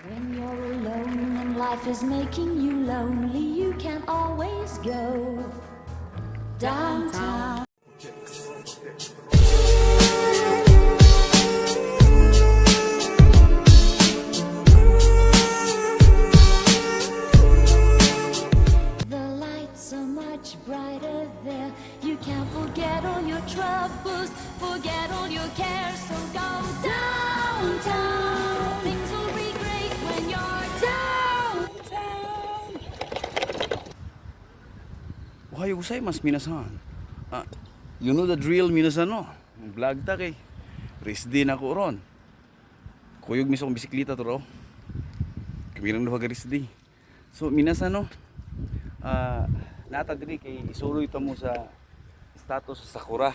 When you're alone and life is making you lonely, you can always go downtown. The lights are much brighter there. You can forget all your troubles, forget all your cares. So go downtown. Things will be great when you're downtown. Ohayo gozaimasu minasan. You know the drill minasan no. Vlog ta kay race din ako ron. Kuyog mismo akong bisikleta to raw. Kabilang na pag race di. So minasan no. Nata diri kay isuroy ta mo sa status Sakura.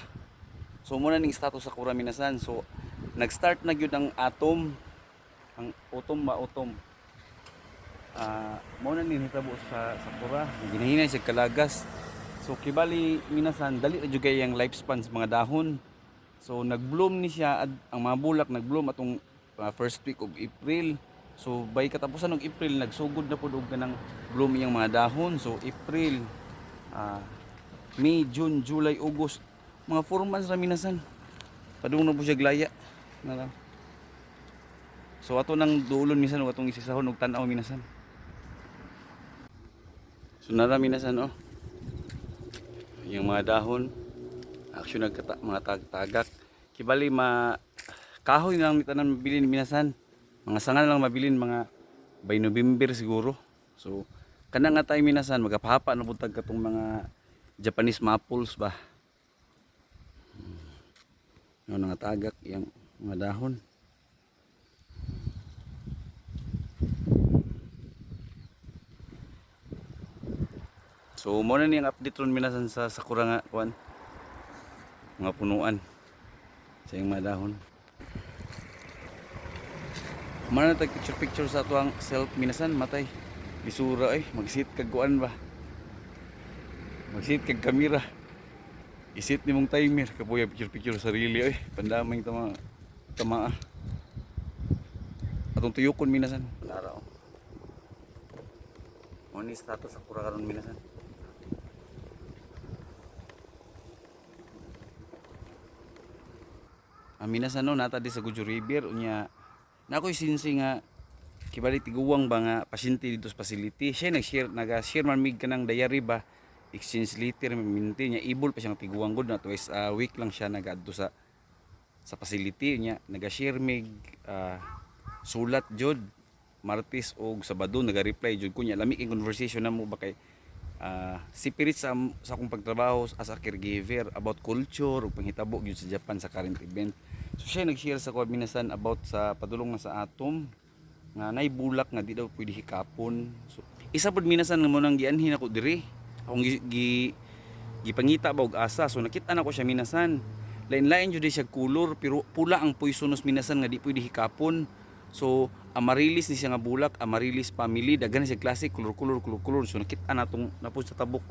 So muna ning status Sakura minasan. So nag-start na gyud ang atom. Ang autumn. Muna ni hitabo sa Sakura. Ginahinay sa kalagas. So kibali minasan dali ra jud kay ang lifespan sa mga dahon. So nagbloom ni siya ang mga bulak nagbloom atong first week of April. So by katapusan ng April nagsugod na pud og kanang bloom iyang mga dahon. So April, May, June, July, August, mga 4 months ra minasan. Padung na po siya glaya. So ato nang duulon minsan atong isisahon og tan-aw minasan. So nara minasan oh. Yung mga dahon action mga tagak kibali kahoy na lang tanan mabilin minasan, mga sanga na lang mabilin mga by November siguro. So kana nga tayo minasan magapahapa na buntag katong mga Japanese maples ba yung mga tagak yung mga dahon. So muna niyang update ron minasan sa Sakura nga kuan mga punuan sa yung mga dahon. Mana tag picture sa tuang self minasan matay bisura magsit kag kuan ba, magsit kag kamera, isit nimong timer kapuya picture sarili pandamay tama atong tuyokon minasan nara oni status Sakura karon minasan. Minasan no nata di sa Gujo River unya nakoy sinsi nga kibali tiguwang ba nga pasyente dito sa facility. Siya naga-share man mig kanang diary ba, exchange letter minti niya ibol pa siyang tiguwang gud na twice a week lang siya nagadto sa facility niya. Naga-share mig sulat jud Martes og Sabado naga-reply jud kunya lami ing conversation namo ba kay sipirit sa akong pagtrabaho as a caregiver about culture ug panghitabo gyud sa Japan sa current event. So siya nag-share sa ko minasan about sa padulong na sa atom nga nay bulak nga di daw pwede hikapon. So isa pud minasan nga mo nang gianhin ako diri. Akong gipangita ba og asa. So nakita na ko siya minasan. Lain-lain jud siya color pero pula ang poisonous minasan nga di pwede hikapon. So Amaryllis ni siya nga bulak, Amaryllis family, daghan siya klase color. So nakita na tong napud sa tabok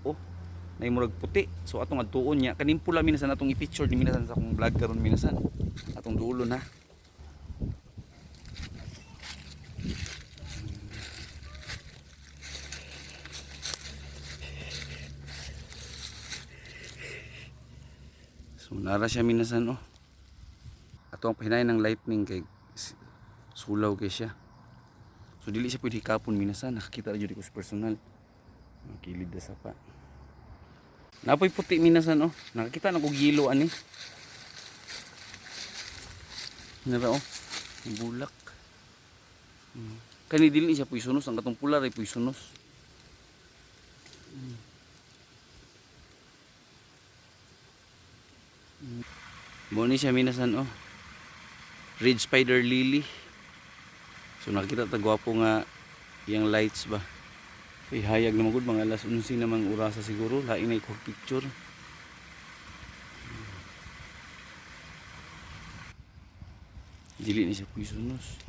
na murag puti. So atong adtuon niya kanin pula minasan atong i-picture ni minasan sa akong vlog karon minasan. Atong duolon ha. So nara siya minasan atong pahinay ng lightning kay sulaw kay siya. So dili siya pwede hikapon minasan, nakakita ra jud ko sa personal. Kilid sa pa. Napoy puti minasan nakakita na ko gilo ani. Nara ang bulak. Kani dili siya poisonous, ang katong pula ray poisonous. Mo ni siya minasan red spider lily. So nakita ta gwapo nga yang lights ba. Kay hayag na magud mga alas 11 namang orasa siguro lain na ko picture. Dili ni siya poisonous.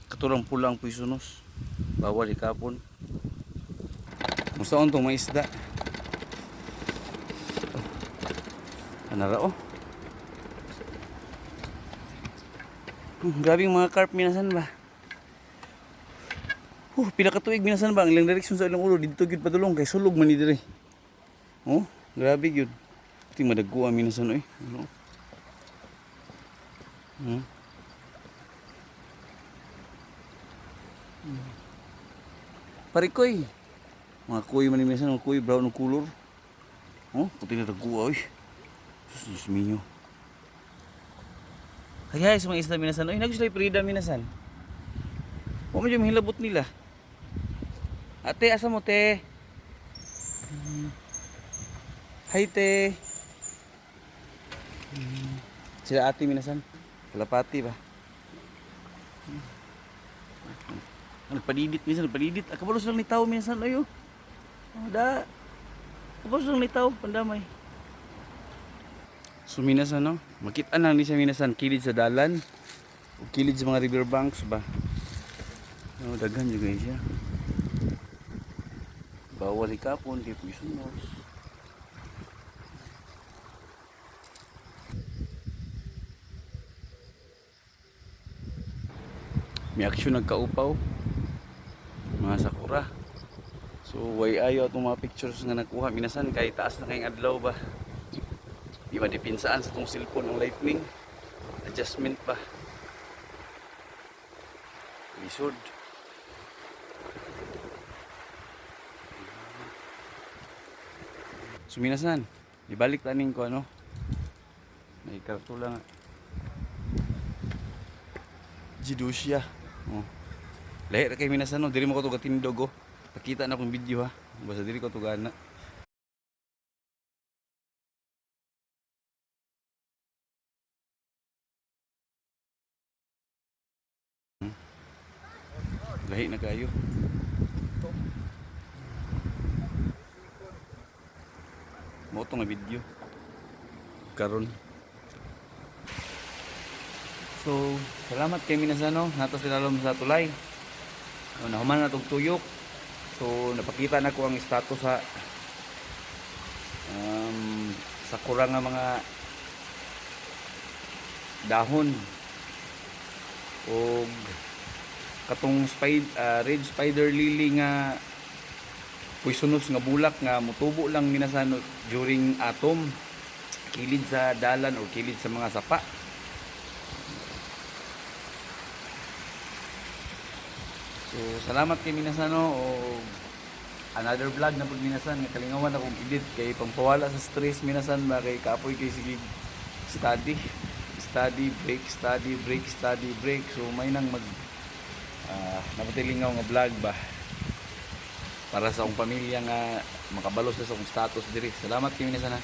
Katurang pulang poisonous. Bawal ikapon. Musta tong mga isda. Anara Grabe yung mga carp minasan ba. Pila ka tuig minasan ba ang ilang direksyon sa ilang ulo dito gyud padulong kay sulog man ni dire. Oh, grabe gyud. Ting madagko ang minasan oy. Ano? Parikoy. Mga kuy man ni minasan, mga kuy brown ng color. Oh, puti na dagko oy. Sus mio. Hay sa mga isda minasan oy, nagusto yung prida minasan. Wa man yung hilabot nila. Ate, asa mo te? Hi te. Sila ate minasan. Kalapati ba? Nagpadidit minsan, nagpadidit. Kapalos lang ni tao minsan ayo. Oh, da. Kapalos lang ni tao pandamay. So minasan no, makita na ni siya minasan kilid sa dalan. O kilid sa mga riverbanks ba. Oh, daghan juga siya. Bawal ikapon kay puisunos. May aksyon nagkaupaw. Mga sakura. So way ayo atong mga pictures nga nakuha minasan kay taas na kayong adlaw ba. Di madipinsaan sa tong cellphone ng lightning. Adjustment pa. Lisod. So minasan, ibalik taning ko ano. May kartula nga. Jidusya. Oh. Lahi ra kay minasan no, diri mo ko to gatindog oh. Pakita na akong video ha. Basta diri ko to gana. Lahi na kayo. Mo to nga video. Karon. So, salamat kay minasano, nato sila sa tulay. Nahuman na tong tuyok. So, napakita na ko ang status sa kurang nga mga dahon o katong red spider lily nga poisonous nga bulak nga mutubo lang minasano during atom kilid sa dalan o kilid sa mga sapa. So, salamat kay minasano o another vlog na pag minasan nga kalingawan akong edit kay pangpawala sa stress minasan ba kay kapoy kay sige study break so may nang mag napatilingaw nga vlog ba para sa akong pamilya nga makabalos sa akong status diri. Salamat kay minasan ha.